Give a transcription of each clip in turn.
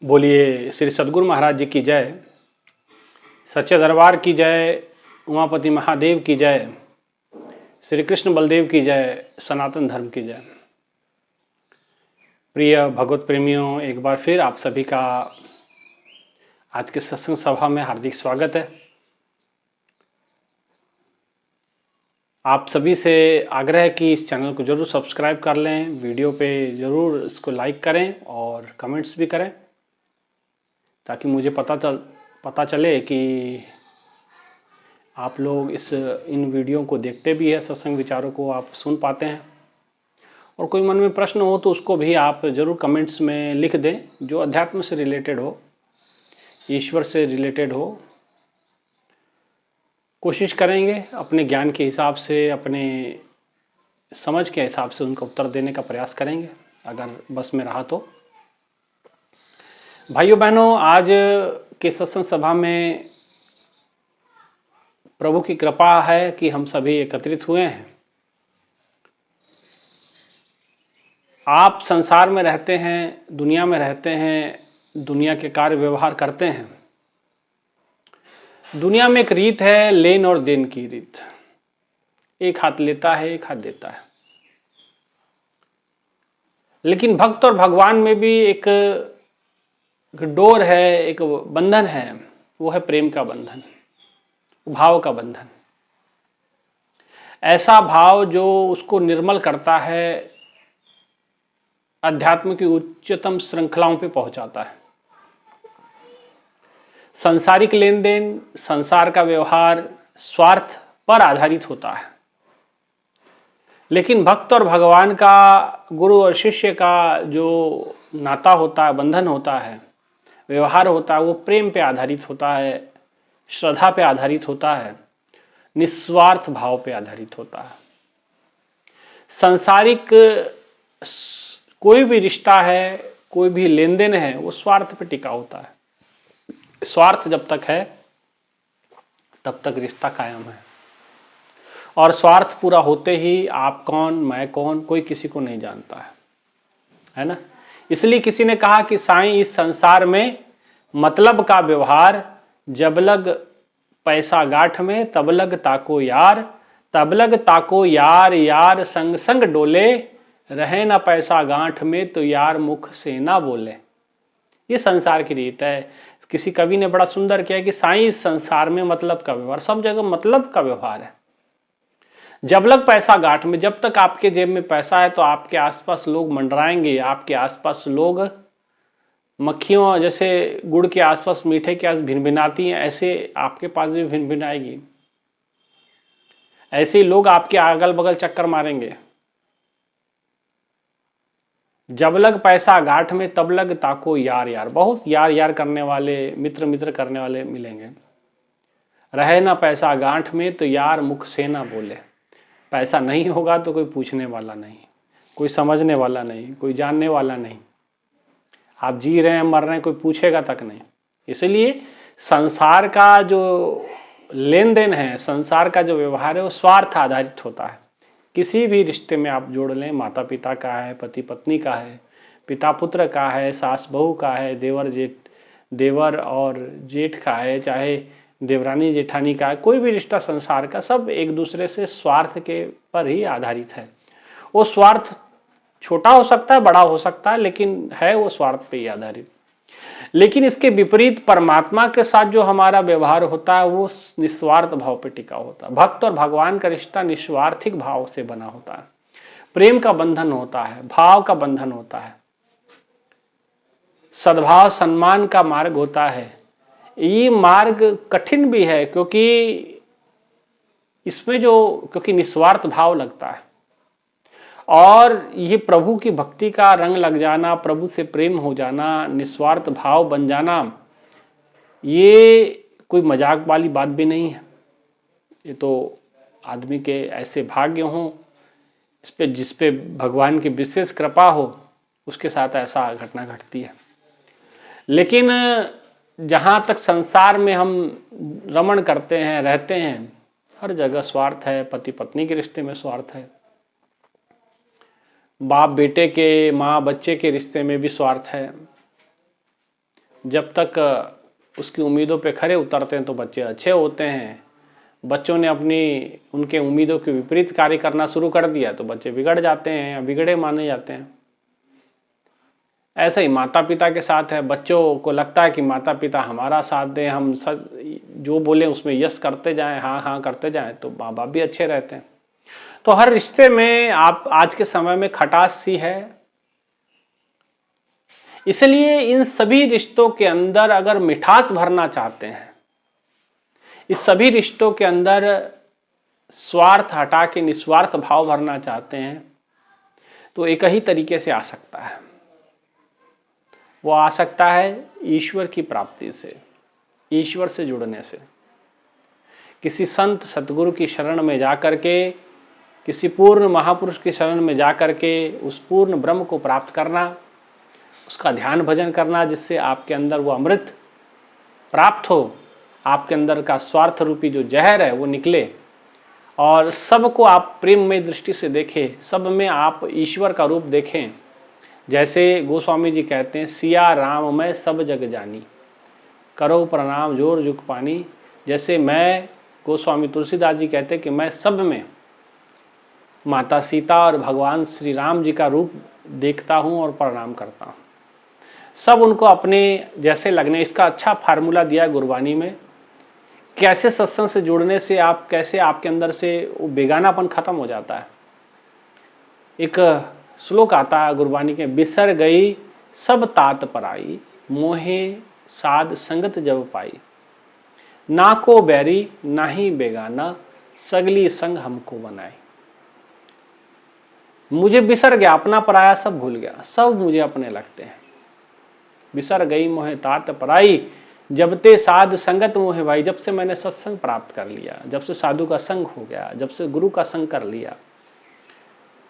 बोलिए श्री सद्गुरु महाराज जी की जय, सच्चे दरबार की जय, उमापति महादेव की जय, श्री कृष्ण बलदेव की जय, सनातन धर्म की जय। प्रिय भगवत प्रेमियों, एक बार फिर आप सभी का आज के सत्संग सभा में हार्दिक स्वागत है। आप सभी से आग्रह है कि इस चैनल को जरूर सब्सक्राइब कर लें, वीडियो पे जरूर इसको लाइक करें और कमेंट्स भी करें, ताकि मुझे पता चले कि आप लोग इन वीडियो को देखते भी हैं, सत्संग विचारों को आप सुन पाते हैं। और कोई मन में प्रश्न हो तो उसको भी आप ज़रूर कमेंट्स में लिख दें, जो अध्यात्म से रिलेटेड हो, ईश्वर से रिलेटेड हो। कोशिश करेंगे अपने ज्ञान के हिसाब से, अपने समझ के हिसाब से उनका उत्तर देने का प्रयास करेंगे, अगर बस में रहा तो। भाइयों बहनों, आज के सत्संग सभा में प्रभु की कृपा है कि हम सभी एकत्रित हुए हैं। आप संसार में रहते हैं, दुनिया में रहते हैं, दुनिया के कार्य व्यवहार करते हैं। दुनिया में एक रीत है, लेन और देन की रीत। एक हाथ लेता है, एक हाथ देता है। लेकिन भक्त और भगवान में भी एक डोर है, एक बंधन है, वो है प्रेम का बंधन, भाव का बंधन। ऐसा भाव जो उसको निर्मल करता है, अध्यात्म की उच्चतम श्रृंखलाओं पे पहुंचाता है। सांसारिक लेन देन, संसार का व्यवहार स्वार्थ पर आधारित होता है। लेकिन भक्त और भगवान का, गुरु और शिष्य का जो नाता होता है, बंधन होता है, व्यवहार होता है, वो प्रेम पे आधारित होता है, श्रद्धा पे आधारित होता है, निस्वार्थ भाव पे आधारित होता है। सांसारिक कोई भी रिश्ता है, कोई भी लेन देन है, वो स्वार्थ पे टिका होता है। स्वार्थ जब तक है तब तक रिश्ता कायम है, और स्वार्थ पूरा होते ही आप कौन, मैं कौन, कोई किसी को नहीं जानता है ना। इसलिए किसी ने कहा कि साईं, इस संसार में मतलब का व्यवहार, जब लग पैसा गांठ में तब लग ताको यार, तब लग ताको यार, यार संग संग डोले, रहे ना पैसा गांठ में तो यार मुख से ना बोले। ये संसार की रीत है। किसी कवि ने बड़ा सुंदर किया कि साईं, इस संसार में मतलब का व्यवहार, सब जगह मतलब का व्यवहार है। जब लग पैसा गांठ में, जब तक आपके जेब में पैसा है तो आपके आसपास लोग मंडराएंगे, आपके आसपास लोग मक्खियों जैसे गुड़ के आसपास, मीठे के आस भिनभिनाती हैं, ऐसे आपके पास भी भिनभिनाएगी। ऐसे लोग आपके अगल बगल चक्कर मारेंगे। जब लग पैसा गांठ में तब लग ताको यार, यार बहुत यार यार करने वाले, मित्र मित्र करने वाले मिलेंगे। रहे ना पैसा गांठ में तो यार मुख से ना बोले। पैसा नहीं होगा तो कोई पूछने वाला नहीं, कोई समझने वाला नहीं, कोई जानने वाला नहीं। आप जी रहे हैं, मर रहे हैं, कोई पूछेगा तक नहीं। इसलिए संसार का जो लेन देन है, संसार का जो व्यवहार है, वो स्वार्थ आधारित होता है। किसी भी रिश्ते में आप जोड़ लें, माता पिता का है, पति पत्नी का है, पिता पुत्र का है, सास बहू का है, देवर और जेठ का है, चाहे देवरानी जेठानी का है, कोई भी रिश्ता संसार का, सब एक दूसरे से स्वार्थ के पर ही आधारित है। वो स्वार्थ छोटा हो सकता है, बड़ा हो सकता है, लेकिन है वो स्वार्थ पे ही आधारित। लेकिन इसके विपरीत परमात्मा के साथ जो हमारा व्यवहार होता है, वो निस्वार्थ भाव पे टिका होता है। भक्त और भगवान का रिश्ता निस्वार्थिक भाव से बना होता है, प्रेम का बंधन होता है, भाव का बंधन होता है, सद्भाव सम्मान का मार्ग होता है। ये मार्ग कठिन भी है, क्योंकि इसमें क्योंकि निस्वार्थ भाव लगता है, और ये प्रभु की भक्ति का रंग लग जाना, प्रभु से प्रेम हो जाना, निस्वार्थ भाव बन जाना, ये कोई मजाक वाली बात भी नहीं है। ये तो आदमी के ऐसे भाग्य हों, जिस पे भगवान की विशेष कृपा हो, उसके साथ ऐसा घटना घटती है। लेकिन जहाँ तक संसार में हम रमण करते हैं, रहते हैं, हर जगह स्वार्थ है। पति पत्नी के रिश्ते में स्वार्थ है, बाप बेटे के, माँ बच्चे के रिश्ते में भी स्वार्थ है, जब तक उसकी उम्मीदों पे खरे उतरते हैं तो बच्चे अच्छे होते हैं। बच्चों ने अपनी उनके उम्मीदों के विपरीत कार्य करना शुरू कर दिया तो बच्चे बिगड़ जाते हैं या बिगड़े माने जाते हैं। ऐसा ही माता पिता के साथ है। बच्चों को लगता है कि माता पिता हमारा साथ दें, हम सब जो बोले उसमें यस करते जाएं, हाँ हाँ करते जाएं, तो माँ बाप भी अच्छे रहते हैं। तो हर रिश्ते में आप आज के समय में खटास सी है। इसलिए इन सभी रिश्तों के अंदर अगर मिठास भरना चाहते हैं, इस सभी रिश्तों के अंदर स्वार्थ हटा के निस्वार्थ भाव भरना चाहते हैं, तो एक ही तरीके से आ सकता है। वो आ सकता है ईश्वर की प्राप्ति से, ईश्वर से जुड़ने से, किसी संत सतगुरु की शरण में जाकर के, किसी पूर्ण महापुरुष की शरण में जाकर के उस पूर्ण ब्रह्म को प्राप्त करना, उसका ध्यान भजन करना, जिससे आपके अंदर वो अमृत प्राप्त हो, आपके अंदर का स्वार्थ रूपी जो जहर है वो निकले और सबको आप प्रेममय दृष्टि से देखें, सब में आप ईश्वर का रूप देखें। जैसे गोस्वामी जी कहते हैं, सिया राम मैं सब जग जानी, करो प्रणाम जोर जुग पानी। जैसे मैं, गोस्वामी तुलसीदास जी कहते हैं कि मैं सब में माता सीता और भगवान श्री राम जी का रूप देखता हूँ और प्रणाम करता हूँ। सब उनको अपने जैसे लगने। इसका अच्छा फार्मूला दिया गुरबानी में, कैसे सत्संग से जुड़ने से आप, कैसे आपके अंदर से वो बेगानापन खत्म हो जाता है। एक श्लोक आता है गुरबानी के, बिसर गई सब तात पराई, मोहे साध संगत जब पाई, ना को बैरी ना ही बेगाना, सगली संग हमको बनाई। मुझे बिसर गया, अपना पराया सब भूल गया, सब मुझे अपने लगते हैं। बिसर गई मोहे तात पराई, जब ते साध संगत मोहे भाई। जब से मैंने सत्संग प्राप्त कर लिया, जब से साधु का संग हो गया, जब से गुरु का संग कर लिया,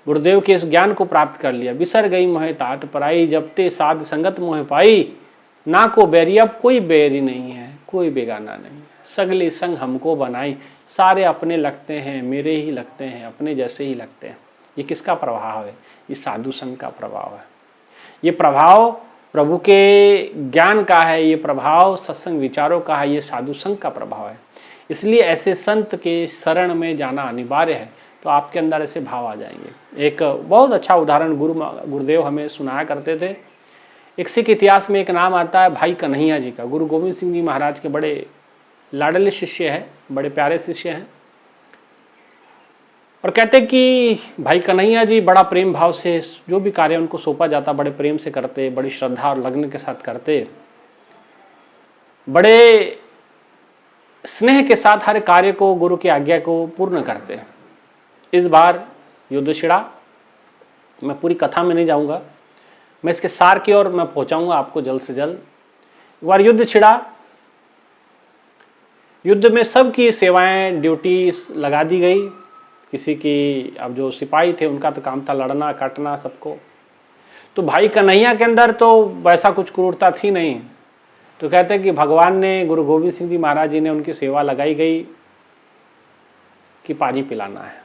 गुरुदेव के इस ज्ञान को प्राप्त कर लिया। बिसर गई मोहे तात पराई, जब ते साध संगत मोहे पाई, ना को बैरी। अब कोई बैरी नहीं है, कोई बेगाना नहीं, सगली संग हमको बनाई। सारे अपने लगते हैं, मेरे ही लगते हैं, अपने जैसे ही लगते हैं। ये किसका प्रभाव है? ये साधु संग का प्रभाव है। ये प्रभाव प्रभु के ज्ञान का है, ये प्रभाव सत्संग विचारों का है, ये साधु संग का प्रभाव है। इसलिए ऐसे संत के शरण में जाना अनिवार्य है, तो आपके अंदर ऐसे भाव आ जाएंगे। एक बहुत अच्छा उदाहरण गुरुदेव हमें सुनाया करते थे। एक सिख इतिहास में एक नाम आता है भाई कन्हैया जी का। गुरु गोविंद सिंह जी महाराज के बड़े लाडले शिष्य हैं, बड़े प्यारे शिष्य हैं। और कहते कि भाई कन्हैया जी बड़ा प्रेम भाव से जो भी कार्य उनको सौंपा जाता बड़े प्रेम से करते, बड़ी श्रद्धा और लगन के साथ करते, बड़े स्नेह के साथ हर कार्य को, गुरु की आज्ञा को पूर्ण करते। इस बार युद्ध छिड़ा। मैं पूरी कथा में नहीं जाऊंगा, मैं इसके सार की ओर मैं पहुंचाऊंगा आपको जल्द से जल्द। एक बार युद्ध छिड़ा। युद्ध में सबकी सेवाएं, ड्यूटी लगा दी गई। किसी की, अब जो सिपाही थे उनका तो काम था लड़ना काटना सबको। तो भाई कन्हैया के अंदर तो वैसा कुछ क्रूरता थी नहीं। तो कहते हैं कि भगवान ने, गुरु गोविंद सिंह जी महाराज जी ने उनकी सेवा लगाई गई कि पानी पिलाना है।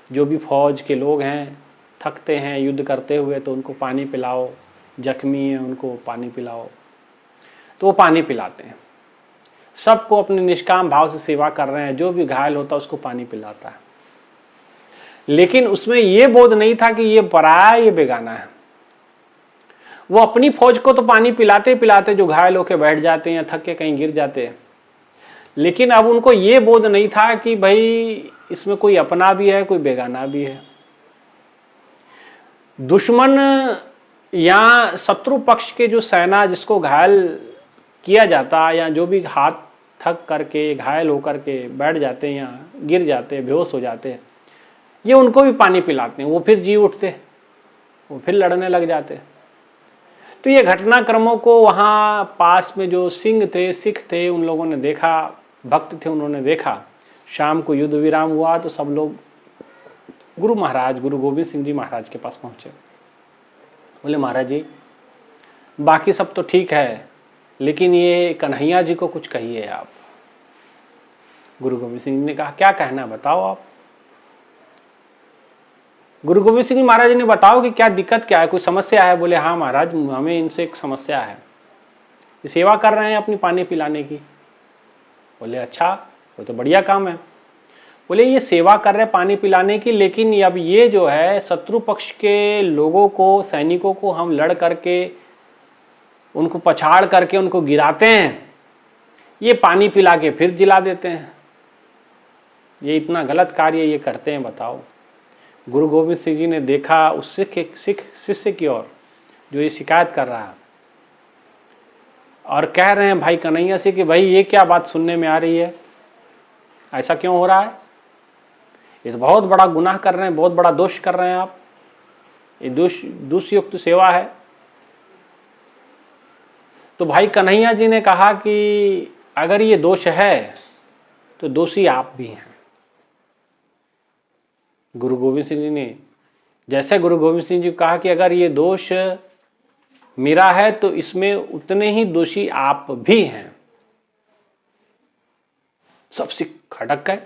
जो भी फौज के लोग हैं थकते हैं युद्ध करते हुए, तो उनको पानी पिलाओ, जख्मी है उनको पानी पिलाओ। तो वो पानी पिलाते हैं, सबको अपने निष्काम भाव से सेवा कर रहे हैं। जो भी घायल होता है उसको पानी पिलाता है। लेकिन उसमें ये बोध नहीं था कि ये पराया, ये बेगाना है। वो अपनी फौज को तो पानी पिलाते पिलाते जो घायल होकर बैठ जाते हैं या थक के कहीं गिर जाते हैं, लेकिन अब उनको ये बोध नहीं था कि भाई इसमें कोई अपना भी है, कोई बेगाना भी है। दुश्मन या शत्रु पक्ष के जो सेना जिसको घायल किया जाता, या जो भी हाथ थक करके घायल होकर के बैठ जाते हैं या गिर जाते हैं, बेहोश हो जाते हैं, ये उनको भी पानी पिलाते हैं। वो फिर जी उठते, वो फिर लड़ने लग जाते। तो ये घटनाक्रमों को वहाँ पास में जो सिंह थे, सिख थे, उन लोगों ने देखा, भक्त थे, उन्होंने देखा। शाम को युद्ध विराम हुआ तो सब लोग गुरु महाराज, गुरु गोविंद सिंह जी महाराज के पास पहुँचे। बोले महाराज जी, बाकी सब तो ठीक है, लेकिन ये कन्हैया जी को कुछ कहिए आप। गुरु गोविंद सिंह जी ने कहा, क्या कहना बताओ आप। गुरु गोविंद सिंह जी महाराज ने बताओ कि क्या दिक्कत क्या है, कोई समस्या है। बोले हाँ महाराज, हमें इनसे एक समस्या है। ये सेवा कर रहे हैं अपनी पानी पिलाने की। बोले अच्छा, वो तो बढ़िया काम है। बोले ये सेवा कर रहे हैं पानी पिलाने की, लेकिन अब ये जो है शत्रु पक्ष के लोगों को, सैनिकों को हम लड़ करके, उनको पछाड़ करके उनको गिराते हैं, ये पानी पिला के फिर जिला देते हैं। ये इतना गलत कार्य ये करते हैं, बताओ। गुरु गोविंद सिंह जी ने देखा उस सिख शिष्य की ओर जो ये शिकायत कर रहा है, और कह रहे हैं भाई कन्हैया से कि भाई ये क्या बात सुनने में आ रही है, ऐसा क्यों हो रहा है? ये तो बहुत बड़ा गुनाह कर रहे हैं, बहुत बड़ा दोष कर रहे हैं आप, ये दोषयुक्त सेवा है। तो भाई कन्हैया जी ने कहा कि अगर ये दोष है तो दोषी आप भी हैं। गुरु गोविंद सिंह जी ने, जैसे गुरु गोविंद सिंह जी कहा कि अगर ये दोष मेरा है तो इसमें उतने ही दोषी आप भी हैं। सब सिख खटक गए,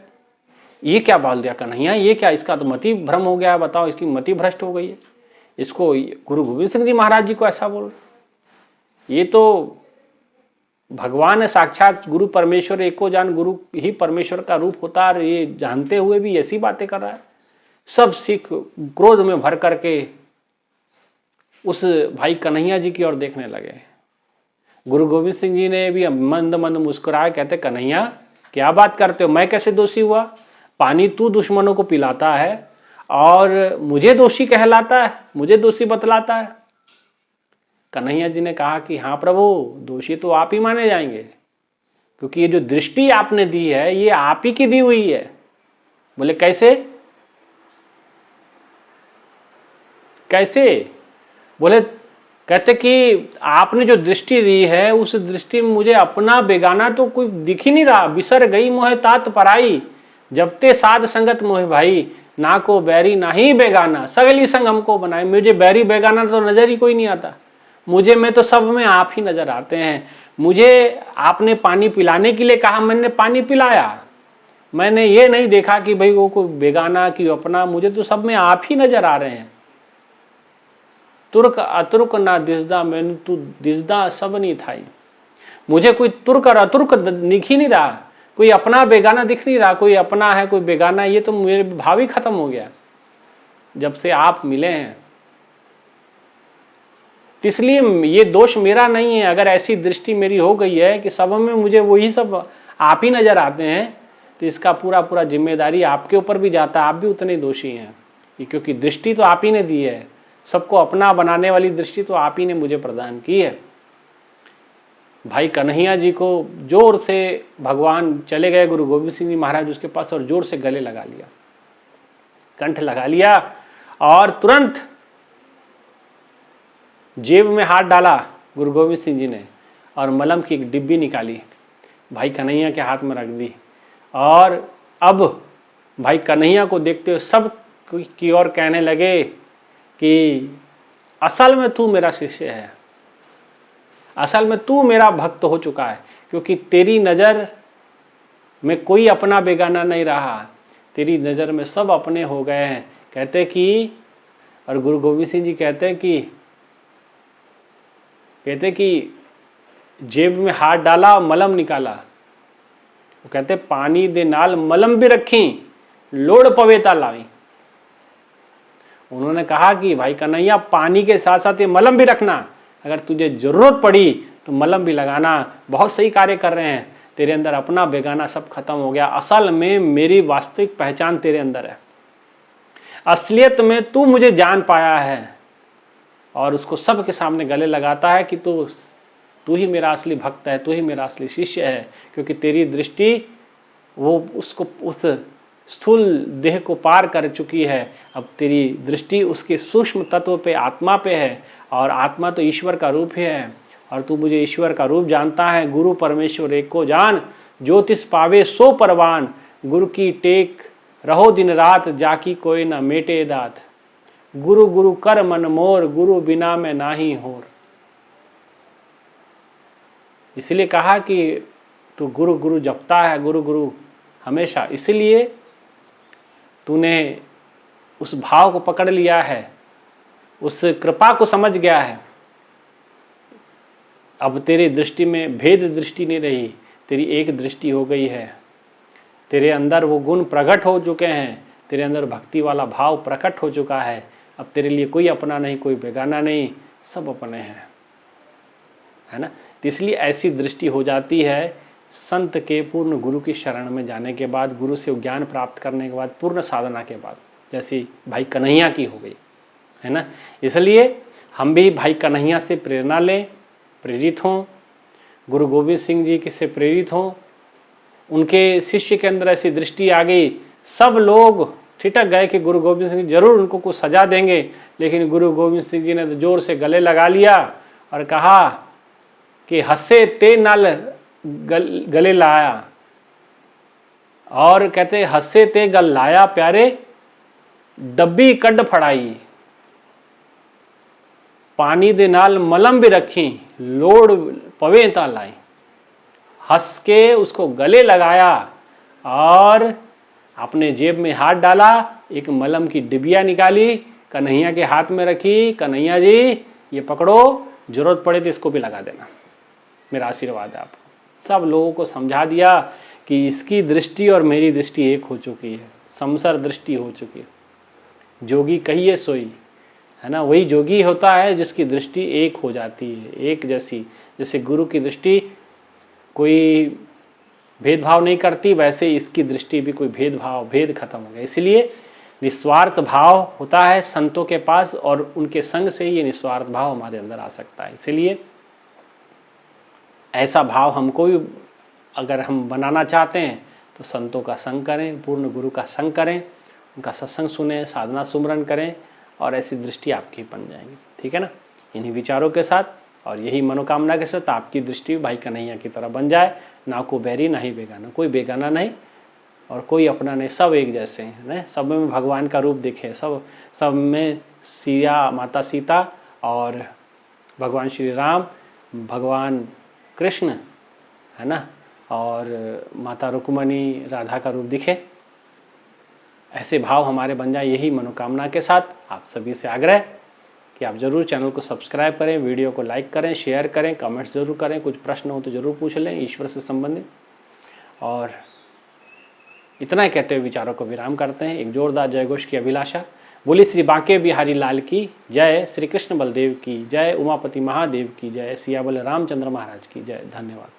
ये क्या बोल दिया कन्हैया, ये क्या, इसका तो मति भ्रम हो गया है, बताओ, इसकी मति भ्रष्ट हो गई है। इसको गुरु गोविंद सिंह जी महाराज जी को ऐसा बोल, ये तो भगवान है साक्षात, गुरु परमेश्वर एको जान, गुरु ही परमेश्वर का रूप होता है, ये जानते हुए भी ऐसी बातें कर रहा है। सब सिख क्रोध में भर करके उस भाई कन्हैया जी की ओर देखने लगे। गुरु गोविंद सिंह जी ने भी मंद मंद मुस्कुराए, कहते कन्हैया क्या बात करते हो, मैं कैसे दोषी हुआ? पानी तू दुश्मनों को पिलाता है और मुझे दोषी कहलाता है, मुझे दोषी बतलाता है। कन्हैया जी ने कहा कि हाँ प्रभु, दोषी तो आप ही माने जाएंगे, क्योंकि ये जो दृष्टि आपने दी है ये आप ही की दी हुई है। बोले कैसे? कैसे? बोले, कहते कि आपने जो दृष्टि दी है उस दृष्टि में मुझे अपना बेगाना तो कोई दिख ही नहीं रहा। बिसर गई मोहे तात पराई, जब ते साध संगत मोहे भाई, ना को बैरी ना ही बेगाना, सगली संग हमको बनाए। मुझे बैरी बेगाना तो नजर ही कोई नहीं आता, मुझे में तो सब में आप ही नजर आते हैं। मुझे आपने पानी पिलाने के लिए कहा, मैंने पानी पिलाया, मैंने ये नहीं देखा कि भाई वो कोई बेगाना कि अपना, मुझे तो सब में आप ही नजर आ रहे हैं। तुर्क अतुर्क ना दिसदा, मैंने तू दिसदा सब नहीं थाई। मुझे कोई तुर्क और अतुर्क दिख ही नहीं रहा, कोई अपना बेगाना दिख नहीं रहा, कोई अपना है कोई बेगाना, ये तो मेरे भाव ही खत्म हो गया जब से आप मिले हैं। इसलिए ये दोष मेरा नहीं है। अगर ऐसी दृष्टि मेरी हो गई है कि सब में मुझे वही सब आप ही नजर आते हैं, तो इसका पूरा पूरा जिम्मेदारी आपके ऊपर भी जाता है, आप भी उतने दोषी हैं, क्योंकि दृष्टि तो आप ही ने दी है, सबको अपना बनाने वाली दृष्टि तो आप ही ने मुझे प्रदान की है। भाई कन्हैया जी को जोर से भगवान चले गए, गुरु गोविंद सिंह जी महाराज उसके पास, और जोर से गले लगा लिया, कंठ लगा लिया, और तुरंत जेब में हाथ डाला गुरु गोविंद सिंह जी ने, और मलम की एक डिब्बी निकाली, भाई कन्हैया के हाथ में रख दी। और अब भाई कन्हैया को देखते हुए सब की ओर कहने लगे कि असल में तू मेरा शिष्य है, असल में तू मेरा भक्त हो चुका है, क्योंकि तेरी नज़र में कोई अपना बेगाना नहीं रहा, तेरी नज़र में सब अपने हो गए हैं। कहते कि, और गुरु गोविंद सिंह जी कहते कि जेब में हाथ डाला और मलम निकाला। वो कहते पानी दे नाल मलम भी रखी, लोड़ पवेता लावी। उन्होंने कहा कि भाई कन्हैया, पानी के साथ साथ ये मलम भी रखना, अगर तुझे जरूरत पड़ी तो मलम भी लगाना। बहुत सही कार्य कर रहे हैं, तेरे अंदर अपना बेगाना सब खत्म हो गया। असल में मेरी वास्तविक पहचान तेरे अंदर है, असलियत में तू मुझे जान पाया है, और उसको सबके सामने गले लगाता है कि तू ही मेरा असली भक्त है, तू ही मेरा असली शिष्य है, क्योंकि तेरी दृष्टि वो उसको उस स्थूल देह को पार कर चुकी है। अब तेरी दृष्टि उसके सूक्ष्म तत्व पे, आत्मा पे है, और आत्मा तो ईश्वर का रूप ही है, और तू मुझे ईश्वर का रूप जानता है। गुरु परमेश्वर एक को जान, ज्योतिष पावे सो परवान, गुरु की टेक रहो दिन रात, जाकी कोई ना मेटे दात। गुरु गुरु कर मन मोर, गुरु बिना में नाही होर। इसलिए कहा कि तू गुरु गुरु जपता है, गुरु गुरु हमेशा, इसलिए तूने उस भाव को पकड़ लिया है, उस कृपा को समझ गया है। अब तेरी दृष्टि में भेद दृष्टि नहीं रही, तेरी एक दृष्टि हो गई है। तेरे अंदर वो गुण प्रकट हो चुके हैं, तेरे अंदर भक्ति वाला भाव प्रकट हो चुका है। अब तेरे लिए कोई अपना नहीं, कोई बेगाना नहीं, सब अपने हैं, है ना। तो इसलिए ऐसी दृष्टि हो जाती है संत के पूर्ण गुरु की शरण में जाने के बाद, गुरु से ज्ञान प्राप्त करने के बाद, पूर्ण साधना के बाद, जैसी भाई कन्हैया की हो गई, है ना। इसलिए हम भी भाई कन्हैया से प्रेरणा लें, प्रेरित हों, गुरु गोविंद सिंह जी के से प्रेरित हों। उनके शिष्य के अंदर ऐसी दृष्टि आ गई, सब लोग ठिठक गए कि गुरु गोविंद सिंह जरूर उनको कुछ सजा देंगे, लेकिन गुरु गोविंद सिंह जी ने तो जोर से गले लगा लिया और कहा कि हंसे ते नल गले लाया, और कहते हंसे ते गल लाया प्यारे, डब्बी कड फड़ाई, पानी दे नाल मलम भी रखी, लोड़ पवे ता लाई। हंस के उसको गले लगाया और अपने जेब में हाथ डाला, एक मलम की डिबिया निकाली, कन्हैया के हाथ में रखी, कन्हैया जी ये पकड़ो, जरूरत पड़े तो इसको भी लगा देना, मेरा आशीर्वाद है आपको। सब लोगों को समझा दिया कि इसकी दृष्टि और मेरी दृष्टि एक हो चुकी है, समसर दृष्टि हो चुकी है। जोगी कहिए सोई, है ना, वही जोगी होता है जिसकी दृष्टि एक हो जाती है, एक जैसी। जैसे गुरु की दृष्टि कोई भेदभाव नहीं करती, वैसे इसकी दृष्टि भी कोई भेद खत्म हो गया। इसलिए निस्वार्थ भाव होता है संतों के पास, और उनके संग से ही ये निस्वार्थ भाव हमारे अंदर आ सकता है। इसलिए ऐसा भाव हमको भी अगर हम बनाना चाहते हैं तो संतों का संग करें, पूर्ण गुरु का संग करें, उनका सत्संग सुने, साधना सुमरन करें, और ऐसी दृष्टि आपकी बन जाएगी। ठीक है ना। इन्हीं विचारों के साथ और यही मनोकामना के साथ आपकी दृष्टि भाई कन्हैया की तरह बन जाए। ना को बैरी ना ही बेगाना, कोई बेगाना नहीं और कोई अपना नहीं, सब एक जैसे हैं। सब में भगवान का रूप दिखे, सब में सिया माता सीता और भगवान श्री राम, भगवान कृष्ण, है ना, और माता रुक्मणी राधा का रूप दिखे। ऐसे भाव हमारे बन जाए, यही मनोकामना के साथ आप सभी से आग्रह कि आप जरूर चैनल को सब्सक्राइब करें, वीडियो को लाइक करें, शेयर करें, कमेंट्स जरूर करें, कुछ प्रश्न हो तो जरूर पूछ लें ईश्वर से संबंधित। और इतना ही कहते हुए विचारों को विराम करते हैं। एक जोरदार जय घोष की अभिलाषा। बोली श्री बांके बिहारी लाल की जय, श्री कृष्ण बलदेव की जय, उमापति महादेव की जय, सिया बल रामचंद्र महाराज की जय। धन्यवाद।